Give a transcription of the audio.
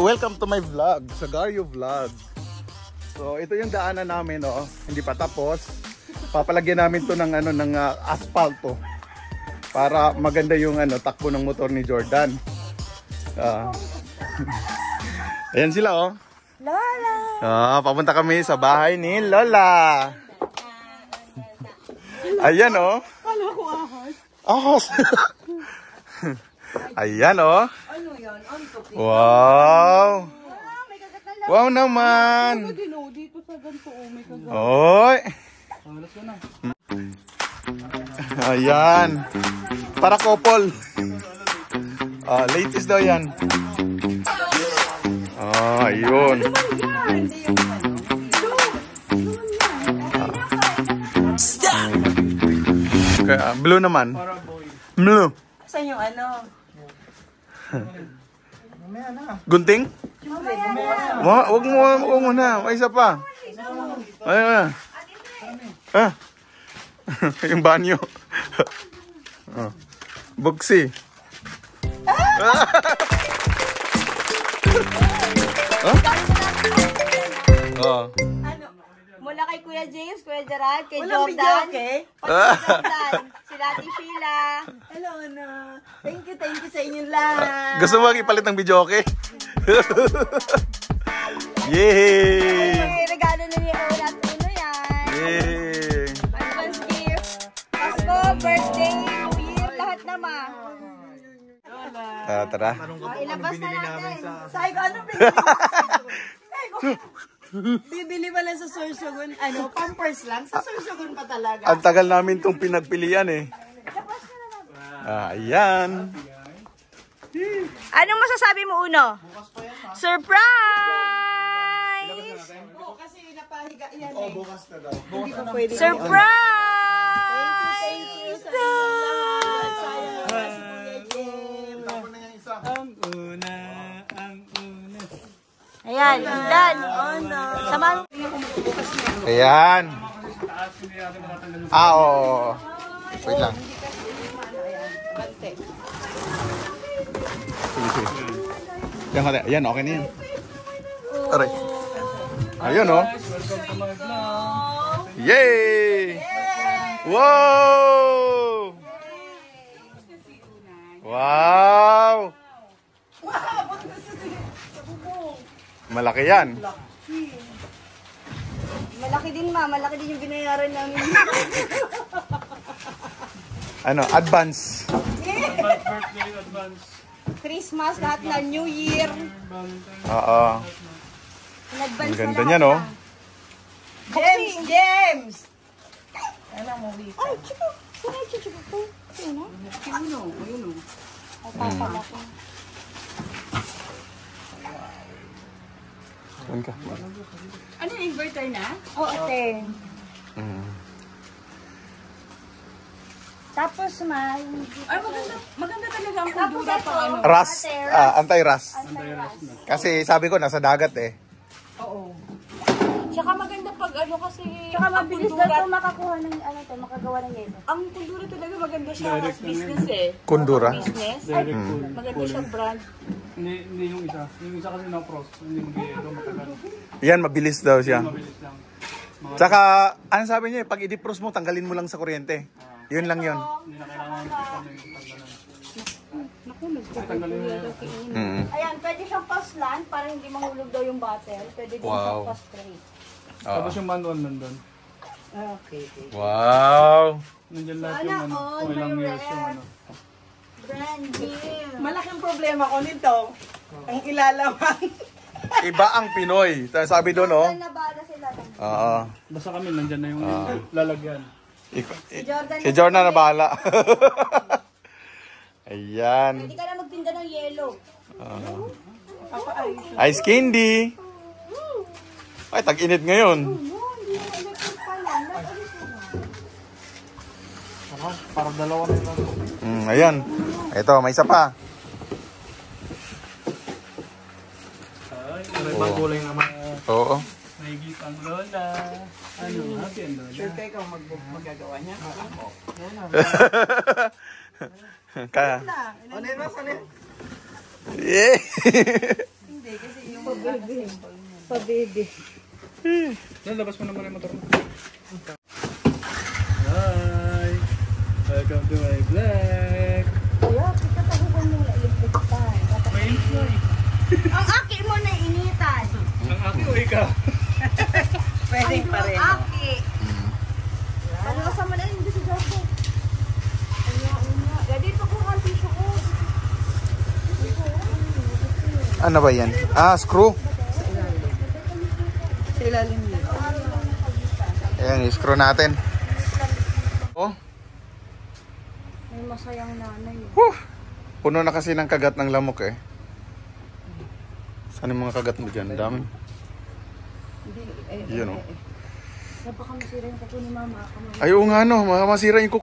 welcome to my vlog, Sagario Vlog. So ito yung daanan namin, oh. Hindi pa tapos. Papalagyan namin to ng asfalto para maganda yung takbo ng motor ni Jordan. Ayan sila, oh. Lola. Papunta kami sa bahay ni Lola. Ayan, oh. Kala ko ahas. Ahas. Ayan, oh. Ano yan? Wow. May kagat na lang. Wow naman. Dito sa ganito, may kagat. Oy. Ayan. Para couple. Latest daw yan. Ayun. Blue naman. Blue. Saan yung ano? Gunting? Wag mo na. May isa pa. Ayun na. Yung banyo. Buksi. Ano? Mula kay Kuya James, Kuya Gerard, kay Jordan. Si Lati Sheila. Hello, Ana. Thank you sa inyong lahat. Gusto mo ipalit ng video, okay? Yay! Ay, regalo na ni Ola at Uno yan. Yay! Advance gift. Pasko, birthday, New Year, lahat naman. Tara. Ilabas na natin. Sabi ko, ano bibili pa lang sa Sorsogon, Pampers lang. Sa Sorsogon pa talaga. Ang tagal namin itong pinagpilian eh. Ayan. Anong masasabi mo, Uno? Surprise! Kasi napahiga yan eh. Bukas na daw. Surprise! Ang una. Ayan, done. Samahan. Ayan. Oo. Wait lang. Sige. Yan, okay na yan. Aray. Ayan, oh. Yay! Wow! Wow! Malaki yan. Malaki din, ma. Malaki din yung binayaran namin. Advance. Advance. Christmas, lahat na New Year. Oo. In-advance Ang ganda na niya, no? James! Ano mo, Wika? Ay, chika. Sino yung chika ko? Sino? Sino? Ayun, o. Ay, papa na po. Ano yung inverter na? Oo, ate. Tapos, ay, maganda talaga ang kundura pa, Rust. Anti-rust. Kasi sabi ko, nasa dagat eh. Oo. Tsaka maganda pag kasi tsaka mabilis daw ito makakuha ng makagawa ng yelo. Ang kundura talaga maganda siya as business eh. Kundura? Business. Maganda siyang brand. Hindi yung isa. Yung isa kasi na-frost. Hindi mag-yelo matagal. Yan, mabilis daw siya. Mabilis lang. Tsaka, ano sabi niya, pag i-defrost mo, tanggalin mo lang sa kuryente. Yun lang yun. Hindi na kailangan yung tanggalan. Naku, nagtanggalin na yun. Ayan, pwede siyang paslan para hindi mahulog daw yung bottle. Pwede din siyang pa-spray. Tapos yung manual nandun. Okay. Wow! Nandiyan lahat yung ilang years yung Brand new. Malaking problema ko nito. Ang ilalaman. Iba ang Pinoy. Sabi doon, oh. Nabala sila lang. Oo. Basta kami nandyan na yung lalagyan. Si Jordan na bahala. Ayan. Hindi ka na magtinda ng yellow. Ice candy. Ay, tag-init ngayon. Parang dalawa na yung Ayan. Ito, may isa pa. may pangkulay naman. Oo. May gitang lola. Happy ang lola. Sure kayo kung magagawa niya? Kaya. Ano yun? Yeah. Hindi, kasi yung Pabibi. Lalabas mo naman yung motor mo. Hi! Welcome to my vlog! Kuya, kita tayo kung nung electric fan. Mainit na eh. Ang aki mo na initan. Ang aki o ikaw? Pwede pa rin. Ang aki. Ano kasama na hindi si Joko? Dito ko ang tissue ko. Ano ba yan? Ah, screw. Sa ilalim niya. Ayan, i-screw natin. Oh, May masayang nanay. puno na kasi ng kagat ng lamok eh. Saan yung mga kagat mo dyan? Dami. Yun oh. Napaka masira yung kuko ni mama. Ay, oo nga no, masira yung